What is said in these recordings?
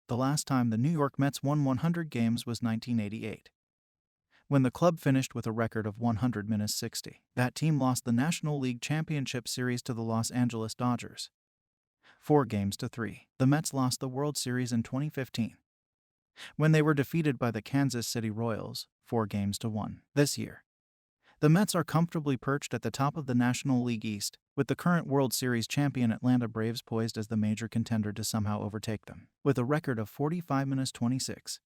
The last time the New York Mets won 100 games was 1988, when the club finished with a record of 100-60. That team lost the National League Championship Series to the Los Angeles Dodgers, 4-3. The Mets lost the World Series in 2015, when they were defeated by the Kansas City Royals, 4-1. This year, the Mets are comfortably perched at the top of the National League East, with the current World Series champion Atlanta Braves poised as the major contender to somehow overtake them. With a record of 45-26,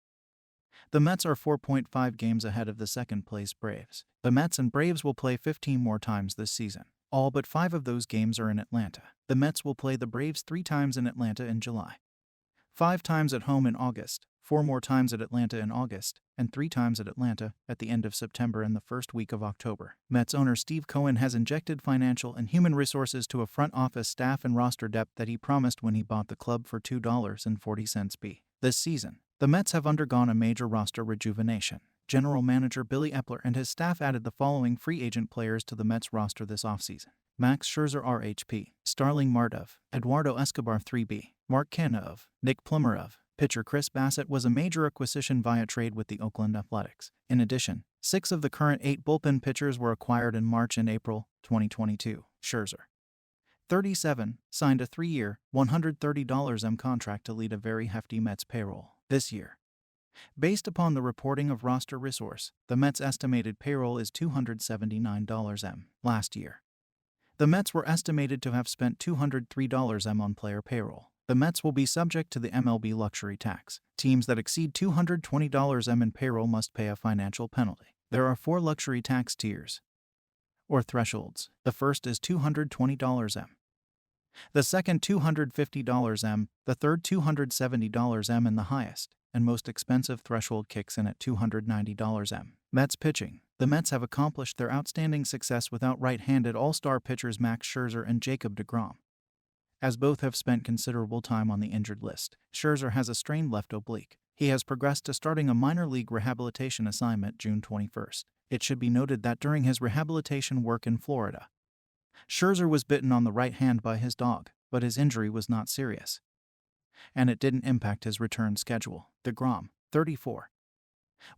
the Mets are 4.5 games ahead of the second-place Braves. The Mets and Braves will play 15 more times this season. All but 5 of those games are in Atlanta. The Mets will play the Braves 3 times in Atlanta in July, 5 times at home in August, 4 more times at Atlanta in August, and 3 times at Atlanta at the end of September and the first week of October. Mets owner Steve Cohen has injected financial and human resources to a front office staff and roster depth that he promised when he bought the club for $2.40 this season. The Mets have undergone a major roster rejuvenation. General manager Billy Epler and his staff added the following free agent players to the Mets roster this offseason: Max Scherzer RHP, Starling Marte, Eduardo Escobar 3B, Mark Canha, Nick Plummer. Pitcher Chris Bassett was a major acquisition via trade with the Oakland Athletics. In addition, 6 of the current 8 bullpen pitchers were acquired in March and April 2022. Scherzer, 37, signed a 3-year, $130 contract to lead a very hefty Mets payroll this year. Based upon the reporting of Roster Resource, the Mets' estimated payroll is $279 last year. The Mets were estimated to have spent $203 on player payroll. The Mets will be subject to the MLB luxury tax. Teams that exceed $220 in payroll must pay a financial penalty. There are 4 luxury tax tiers, or thresholds. The first is $220. The second $250, the third $270, and the highest and most expensive threshold kicks in at $290. Mets pitching. The Mets have accomplished their outstanding success without right-handed all-star pitchers Max Scherzer and Jacob deGrom, as both have spent considerable time on the injured list. Scherzer has a strained left oblique. He has progressed to starting a minor league rehabilitation assignment June 21st. It should be noted that during his rehabilitation work in Florida, Scherzer was bitten on the right hand by his dog, but his injury was not serious, and it didn't impact his return schedule. deGrom, 34,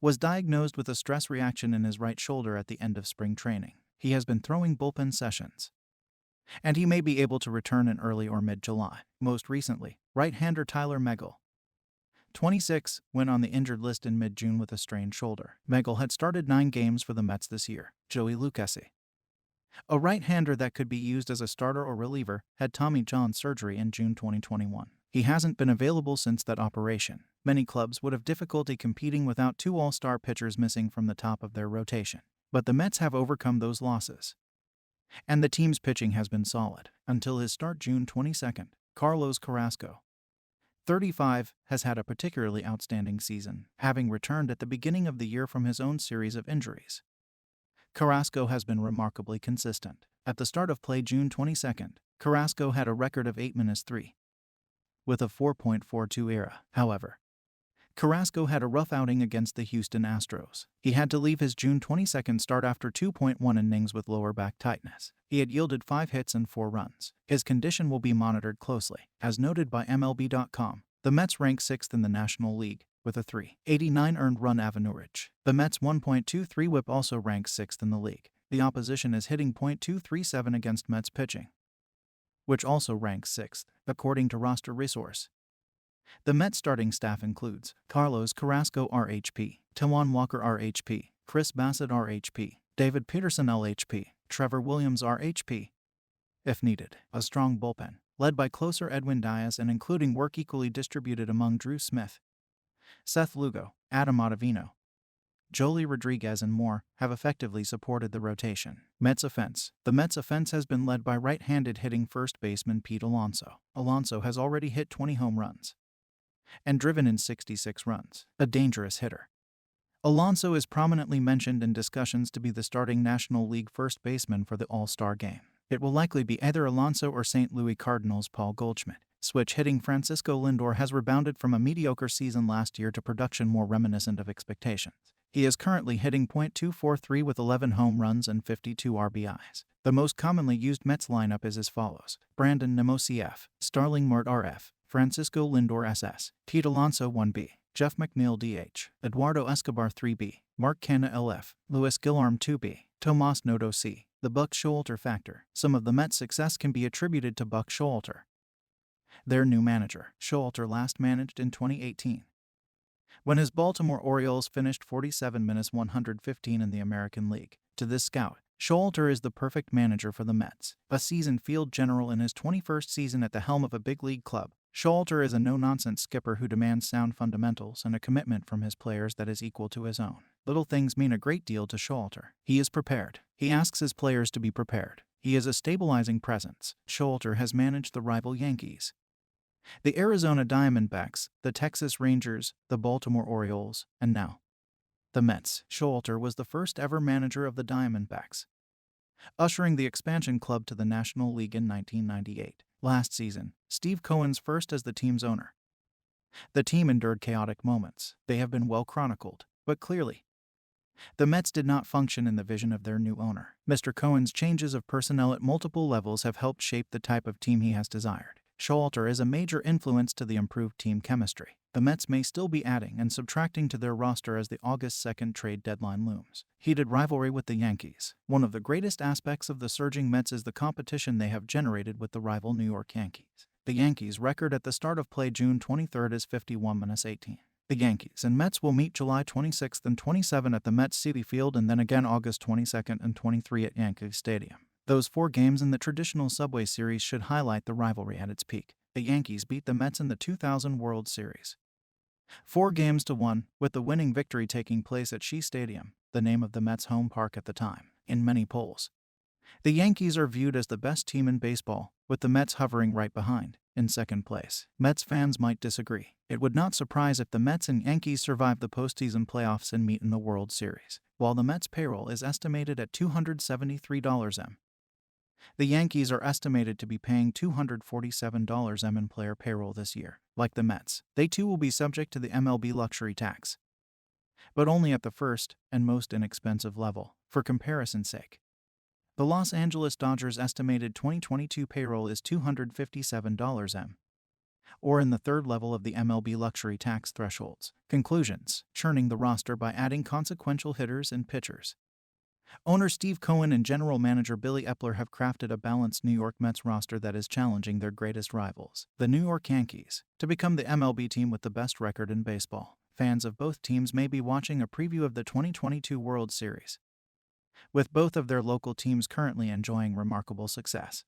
was diagnosed with a stress reaction in his right shoulder at the end of spring training. He has been throwing bullpen sessions, and he may be able to return in early or mid-July. Most recently, right-hander Tyler Megill, 26, went on the injured list in mid-June with a strained shoulder. Megill had started 9 games for the Mets this year. Joey Lucchesi, a right-hander that could be used as a starter or reliever, had Tommy John surgery in June 2021. He hasn't been available since that operation. Many clubs would have difficulty competing without 2 all-star pitchers missing from the top of their rotation. But the Mets have overcome those losses, and the team's pitching has been solid. Until his start June 22nd, Carlos Carrasco, 35, has had a particularly outstanding season, having returned at the beginning of the year from his own series of injuries. Carrasco has been remarkably consistent. At the start of play June 22nd, Carrasco had a record of 8-3, with a 4.42 ERA. However, Carrasco had a rough outing against the Houston Astros. He had to leave his June 22nd start after 2.1 innings with lower back tightness. He had yielded 5 hits and 4 runs. His condition will be monitored closely. As noted by MLB.com, the Mets rank 6th in the National League, with a .389 earned run average. The Mets' 1.23 whip also ranks 6th in the league. The opposition is hitting .237 against Mets pitching, which also ranks 6th, according to Roster Resource. The Mets starting staff includes Carlos Carrasco RHP, Taijuan Walker RHP, Chris Bassett RHP, David Peterson LHP, Trevor Williams RHP. If needed, a strong bullpen, led by closer Edwin Diaz and including work equally distributed among Drew Smith, Seth Lugo, Adam Ottavino, Joely Rodriguez and more, have effectively supported the rotation. Mets offense. The Mets offense has been led by right-handed hitting first baseman Pete Alonso. Alonso has already hit 20 home runs and driven in 66 runs. A dangerous hitter, Alonso is prominently mentioned in discussions to be the starting National League first baseman for the All-Star game. It will likely be either Alonso or St. Louis Cardinals' Paul Goldschmidt. Switch hitting Francisco Lindor has rebounded from a mediocre season last year to production more reminiscent of expectations. He is currently hitting .243 with 11 home runs and 52 RBIs. The most commonly used Mets lineup is as follows: Brandon Nimmo CF, Starling Marte RF, Francisco Lindor SS, Pete Alonso 1B, Jeff McNeil DH, Eduardo Escobar 3B, Mark Canha LF, Luis Guillorme 2B, Tomas Noto C. The Buck Showalter factor. Some of the Mets' success can be attributed to Buck Showalter. Their new manager, Showalter last managed in 2018. When his Baltimore Orioles finished 47-115 in the American League. To this scout, Showalter is the perfect manager for the Mets. A seasoned field general in his 21st season at the helm of a big league club, Showalter is a no-nonsense skipper who demands sound fundamentals and a commitment from his players that is equal to his own. Little things mean a great deal to Showalter. He is prepared. He asks his players to be prepared. He is a stabilizing presence. Showalter has managed the rival Yankees, the Arizona Diamondbacks, the Texas Rangers, the Baltimore Orioles, and now the Mets. Showalter was the first ever manager of the Diamondbacks, ushering the expansion club to the National League in 1998. Last season, Steve Cohen's first as the team's owner. The team endured chaotic moments. They have been well chronicled, but clearly, the Mets did not function in the vision of their new owner. Mr. Cohen's changes of personnel at multiple levels have helped shape the type of team he has desired. Showalter is a major influence to the improved team chemistry. The Mets may still be adding and subtracting to their roster as the August 2nd trade deadline looms. Heated rivalry with the Yankees. One of the greatest aspects of the surging Mets is the competition they have generated with the rival New York Yankees. The Yankees' record at the start of play June 23rd is 51-18. The Yankees and Mets will meet July 26th and 27th at the Mets Citi Field and then again August 22nd and 23 at Yankee Stadium. Those 4 games in the traditional Subway Series should highlight the rivalry at its peak. The Yankees beat the Mets in the 2000 World Series 4-1, with the winning victory taking place at Shea Stadium, the name of the Mets' home park at the time. In many polls, the Yankees are viewed as the best team in baseball, with the Mets hovering right behind, in second place. Mets fans might disagree. It would not surprise if the Mets and Yankees survive the postseason playoffs and meet in the World Series. While the Mets' payroll is estimated at $273 m, the Yankees are estimated to be paying $247 m in player payroll this year. Like the Mets, they too will be subject to the MLB luxury tax, but only at the first and most inexpensive level. For comparison's sake, the Los Angeles Dodgers' estimated 2022 payroll is $257 m, or in the third level of the MLB luxury tax thresholds. Conclusions: churning the roster by adding consequential hitters and pitchers. Owner Steve Cohen and general manager Billy Epler have crafted a balanced New York Mets roster that is challenging their greatest rivals, the New York Yankees, to become the MLB team with the best record in baseball. Fans of both teams may be watching a preview of the 2022 World Series, with both of their local teams currently enjoying remarkable success.